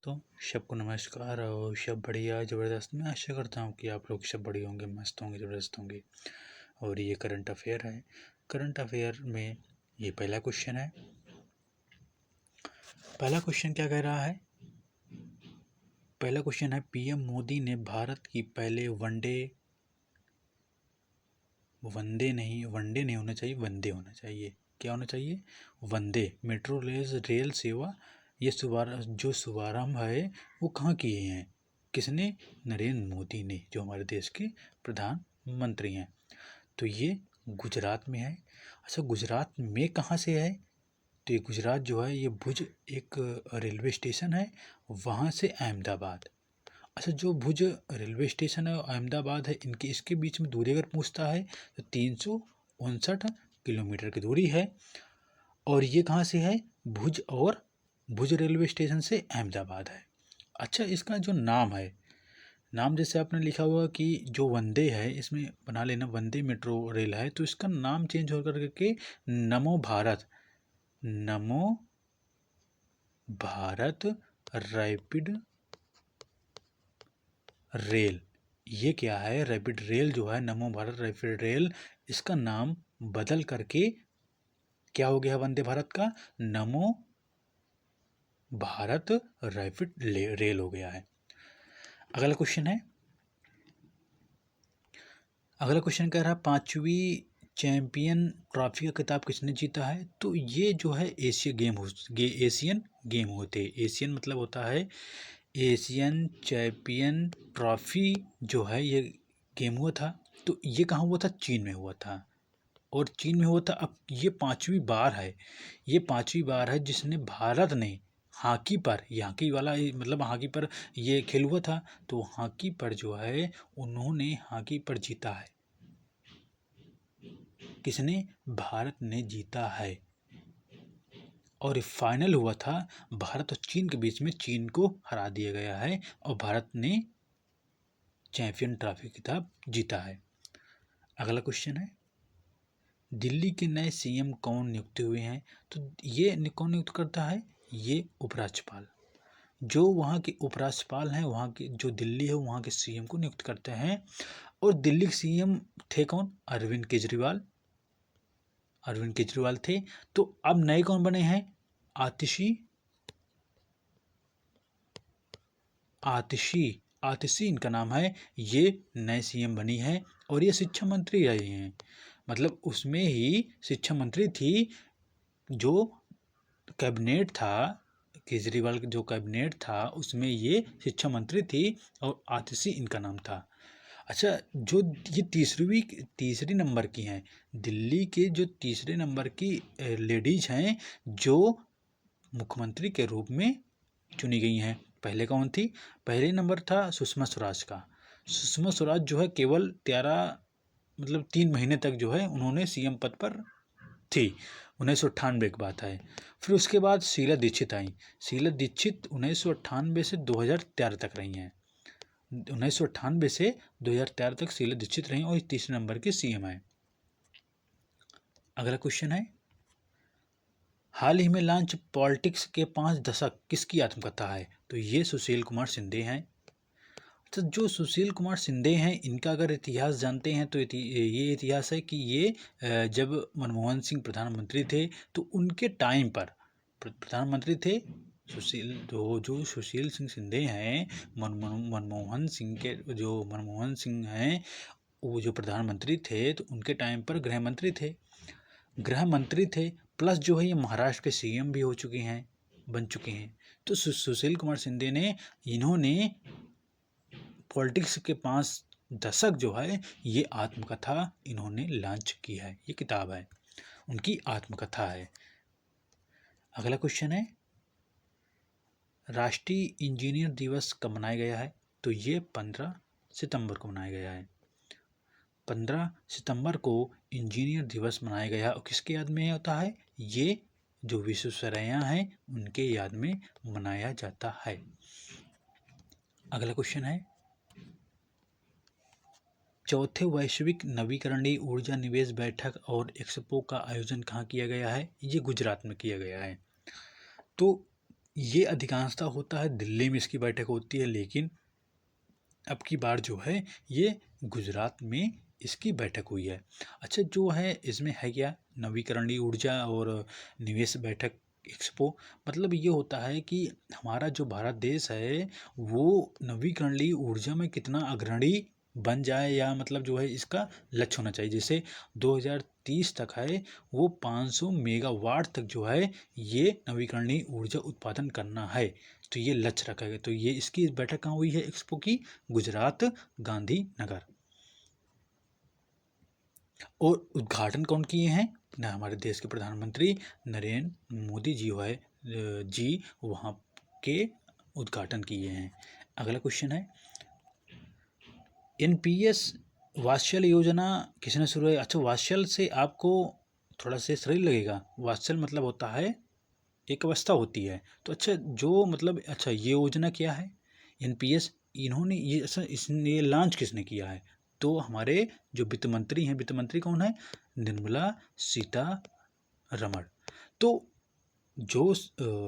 दोस्तों, सबको नमस्कार और सब बढ़िया ज़बरदस्त। मैं आशा करता हूँ कि आप लोग सब बढ़िया होंगे, मस्त होंगे, ज़बरदस्त होंगे। और ये करंट अफेयर है। करंट अफेयर में ये पहला क्वेश्चन है। पहला क्वेश्चन क्या कह रहा है? पहला क्वेश्चन है, पीएम मोदी ने भारत की पहले वनडे नहीं होना चाहिए, वंदे होना चाहिए। क्या होना चाहिए? वंदे मेट्रो रेल सेवा। ये जो शुभारंभ है वो कहाँ किए हैं? किसने? नरेंद्र मोदी ने, जो हमारे देश के प्रधानमंत्री हैं। तो ये गुजरात में है। अच्छा, गुजरात में कहाँ से है? तो ये गुजरात जो है ये भुज एक रेलवे स्टेशन है, वहाँ से अहमदाबाद। अच्छा, जो भुज रेलवे स्टेशन है और अहमदाबाद है, इनके इसके बीच में दूरी अगर पूछता है तो 359 किलोमीटर की दूरी है। और ये कहाँ से है? भुज रेलवे स्टेशन से अहमदाबाद है। अच्छा, इसका जो नाम है, नाम जैसे आपने लिखा हुआ कि जो वंदे है, इसमें बना लेना वंदे मेट्रो रेल है, तो इसका नाम चेंज हो करके नमो भारत रैपिड रेल। ये क्या है? रैपिड रेल जो है, नमो भारत रैपिड रेल, इसका नाम बदल करके क्या हो गया? वंदे भारत का नमो भारत रैपिड रेल हो गया है। अगला क्वेश्चन है। अगला क्वेश्चन कह रहा है, 5वीं चैंपियन ट्रॉफी का खिताब किसने जीता है? तो ये जो है एशियन गेम होते। एशियन मतलब होता है एशियन चैंपियन ट्रॉफी जो है, ये गेम हुआ था। तो ये कहाँ हुआ था? चीन में हुआ था। और चीन में हुआ था। अब ये 5वीं बार है। ये 5वीं बार है जिसने भारत ने हॉकी पर, ये हॉकी वाला मतलब हॉकी पर ये खेल हुआ था। तो हॉकी पर जो है उन्होंने हॉकी पर जीता है। किसने? भारत ने जीता है। और फाइनल हुआ था भारत और चीन के बीच में। चीन को हरा दिया गया है और भारत ने चैंपियन ट्रॉफी खिताब जीता है। अगला क्वेश्चन है, दिल्ली के नए सीएम कौन नियुक्त हुए हैं? तो ये कौन नियुक्त करता है? ये उपराज्यपाल। जो वहाँ के उपराज्यपाल हैं, वहाँ के जो दिल्ली है वहाँ के सीएम को नियुक्त करते हैं। और दिल्ली के सीएम थे कौन? अरविंद केजरीवाल थे। तो अब नए कौन बने हैं? आतिशी इनका नाम है। ये नए सीएम बनी है और ये शिक्षा मंत्री रही हैं। मतलब उसमें ही शिक्षा मंत्री थी। जो कैबिनेट था, केजरीवाल का जो कैबिनेट था, उसमें ये शिक्षा मंत्री थी और आतिशी इनका नाम था। अच्छा, जो ये तीसरी नंबर की हैं, दिल्ली के जो तीसरे नंबर की लेडीज हैं जो मुख्यमंत्री के रूप में चुनी गई हैं। पहले कौन थी? पहले नंबर था सुषमा स्वराज का। सुषमा स्वराज जो है केवल 3 महीने तक जो है उन्होंने सीएम पद पर थी। 1998 की बात है। फिर उसके बाद शीला दीक्षित आई। शीला दीक्षित 1998 से 2013 तक रही हैं। 1998 से 2013 तक शीला दीक्षित रही और तीसरे नंबर की सीएम है। अगला क्वेश्चन है, हाल ही में लॉन्च पॉलिटिक्स के 5 दशक किसकी आत्मकथा है? तो ये सुशील कुमार शिंदे हैं। तो जो सुशील कुमार शिंदे हैं, इनका अगर इतिहास जानते हैं तो ये इतिहास है कि ये जब मनमोहन सिंह प्रधानमंत्री थे तो उनके टाइम पर प्रधानमंत्री थे जो सुशील सिंह शिंदे हैं। मनमोहन सिंह हैं, वो जो प्रधानमंत्री थे तो उनके टाइम पर गृह मंत्री थे। प्लस जो है ये महाराष्ट्र के सीएम भी बन चुके हैं। तो सुशील कुमार शिंदे ने, इन्होंने पॉलिटिक्स के 5 दशक जो है ये आत्मकथा इन्होंने लॉन्च की है। ये किताब है, उनकी आत्मकथा है। अगला क्वेश्चन है, राष्ट्रीय इंजीनियर दिवस कब मनाया गया है? तो ये 15 सितंबर को मनाया गया है। 15 सितंबर को इंजीनियर दिवस मनाया गया और किसके याद में होता है? ये जो विश्वेश्वरैया हैं उनके याद में मनाया जाता है। अगला क्वेश्चन है, चौथे वैश्विक नवीकरणीय ऊर्जा निवेश बैठक और एक्सपो का आयोजन कहाँ किया गया है? ये गुजरात में किया गया है। तो ये अधिकांशतः होता है दिल्ली में इसकी बैठक होती है, लेकिन अब की बार जो है ये गुजरात में इसकी बैठक हुई है। अच्छा, जो है इसमें है क्या, नवीकरणीय ऊर्जा और निवेश बैठक एक्सपो। मतलब ये होता है कि हमारा जो भारत देश है वो नवीकरणीय ऊर्जा में कितना अग्रणी बन जाए, या मतलब जो है इसका लक्ष्य होना चाहिए। जैसे 2030 तक है वो 500 मेगावाट तक जो है ये नवीकरणीय ऊर्जा उत्पादन करना है। तो ये लक्ष्य रखा गया। तो ये इसकी बैठक कहाँ हुई है एक्सपो की, गुजरात, गांधीनगर। और उद्घाटन कौन किए हैं ना, हमारे देश के प्रधानमंत्री नरेंद्र मोदी जी है जी वहाँ के उद्घाटन किए हैं। अगला क्वेश्चन है, एनपीएस वात्सल योजना किसने शुरू है। अच्छा, वात्सल से आपको थोड़ा सा शरीर लगेगा। वात्सल मतलब होता है एक अवस्था होती है। तो अच्छा, जो मतलब अच्छा ये योजना क्या है, एनपीएस, इन्होंने ये अच्छा इसने ये लॉन्च किसने किया है, तो हमारे जो वित्त मंत्री हैं, वित्त मंत्री कौन है, निर्मला सीतारमण। तो जो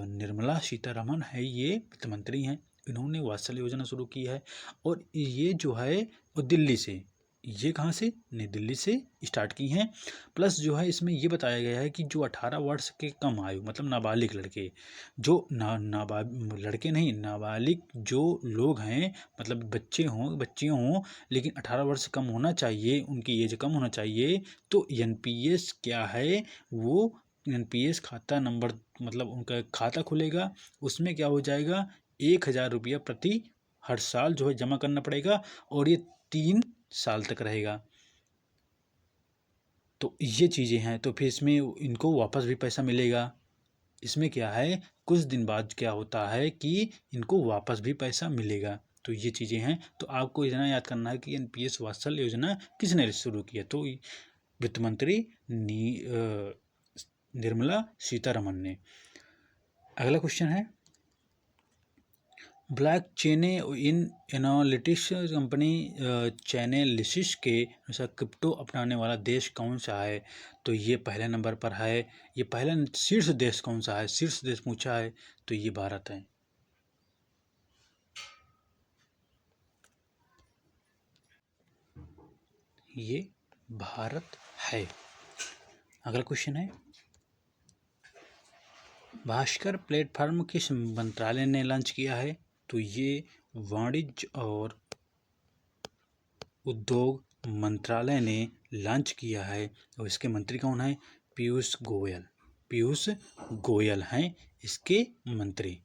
निर्मला सीतारमण है ये वित्त मंत्री हैं, इन्होंने वात्सल योजना शुरू की है। और ये जो है वो दिल्ली से, ये कहाँ से, नई दिल्ली से स्टार्ट की हैं। प्लस जो है इसमें ये बताया गया है कि जो 18 वर्ष के कम आयु, मतलब नाबालिग लड़के, जो लड़के नहीं, नाबालिग जो लोग हैं, मतलब बच्चे हों बच्चियाँ हों, लेकिन 18 वर्ष से कम होना चाहिए, उनकी एज कम होना चाहिए। तो एनपीएस क्या है, वो एनपीएस खाता नंबर, मतलब उनका खाता खुलेगा, उसमें क्या हो जाएगा, 1,000 रुपया प्रति हर साल जो है जमा करना पड़ेगा, और ये 3 साल तक रहेगा। तो ये चीज़ें हैं। तो फिर इसमें इनको वापस भी पैसा मिलेगा। इसमें क्या है, कुछ दिन बाद क्या होता है कि इनको वापस भी पैसा मिलेगा। तो ये चीज़ें हैं। तो आपको इतना याद करना है कि एनपीएस वात्सल योजना किसने शुरू किया, तो वित्त मंत्री निर्मला सीतारमण ने। अगला क्वेश्चन है, ब्लॉक चेन इन एनालिटिक्स कंपनी चैनेलिसिस के अनुसार क्रिप्टो अपनाने वाला देश कौन सा है। तो ये पहले नंबर पर है। ये पहला शीर्ष देश कौन सा है, शीर्ष देश पूछा है, तो ये भारत है। ये भारत है। अगला क्वेश्चन है, भास्कर प्लेटफॉर्म किस मंत्रालय ने लॉन्च किया है। तो ये वाणिज्य और उद्योग मंत्रालय ने लॉन्च किया है। और इसके मंत्री कौन है, पीयूष गोयल। पीयूष गोयल हैं इसके मंत्री।